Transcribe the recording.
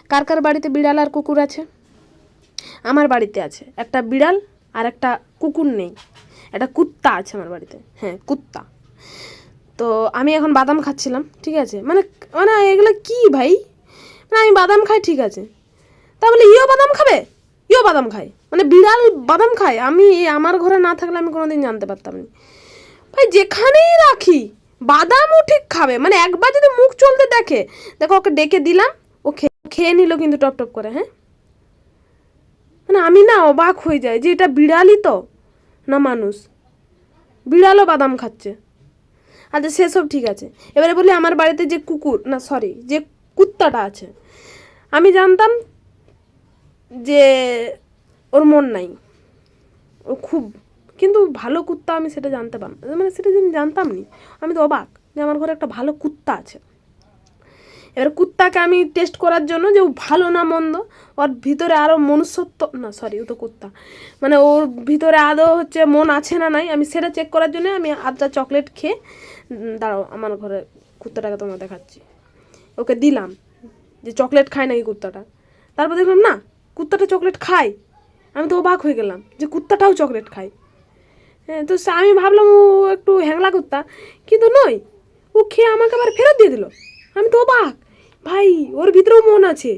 কার কার বাড়িতে বিড়াল আর কুকুর আছে? আমার বাড়িতে আছে একটা বিড়াল আর একটা কুকুর নেই, একটা কুত্তা আছে আমার বাড়িতে, হ্যাঁ কুত্তা। তো আমি এখন বাদাম খাচ্ছিলাম, ঠিক আছে, মানে মানে এগুলো কি ভাই, মানে আমি বাদাম খাই ঠিক আছে, তা বলে ইও বাদাম খাবে, ইও বাদাম খায়, মানে বিড়াল বাদাম খায়, আমি আমার ঘরে না থাকলে আমি কোনোদিন জানতে পারতাম না ভাই। যেখানেই রাখি বাদামও ঠিক খাবে, মানে একবার যদি মুখ চলতে দেখে, দেখো ওকে ডেকে দিলাম, ও খেয়ে নিল কিন্তু টপ টপ করে, হ্যাঁ, মানে আমি না অবাক হয়ে যাই যে এটা বিড়ালই তো না মানুষ, বিড়ালও বাদাম খাচ্ছে। আচ্ছা সেসব ঠিক আছে, এবারে বলি আমার বাড়িতে যে কুকুর না সরি যে কুত্তাটা আছে, আমি জানতাম যে ওর মন নাই, ও খুব কিন্তু ভালো কুত্তা, আমি সেটা জানতে পারলাম, মানে সেটা আমি জানতাম নি, আমি তো অবাক যে আমার ঘরে একটা ভালো কুত্তা আছে। এবার কুত্তাকে আমি টেস্ট করার জন্য যে ও ভালো না মন্দ, ওর ভিতরে আরও মনুষ্যত্ব না সরি ও তো কুত্তা, মানে ওর ভিতরে আদৌ হচ্ছে মন আছে না নাই, আমি সেটা চেক করার জন্য আমি আধটা চকলেট খেয়ে, দাঁড়াও আমার ঘরে কুত্তাটাকে তোমার দেখাচ্ছি, ওকে দিলাম যে চকলেট খায় নাকি কুত্তাটা, তারপর দেখলাম না কুত্তাটা চকলেট খায়, আমি তো অবাক হয়ে গেলাম যে কুত্তাটাও চকলেট খায়। হ্যাঁ, তো আমি ভাবলাম ও একটু হ্যাংলা কুত্তা, কিন্তু নয়, ও খেয়ে আমাকে আবার ফেরত দিয়ে দিল, আমি তো অবাক ভাই, ওর ভিতরেও মন আছে।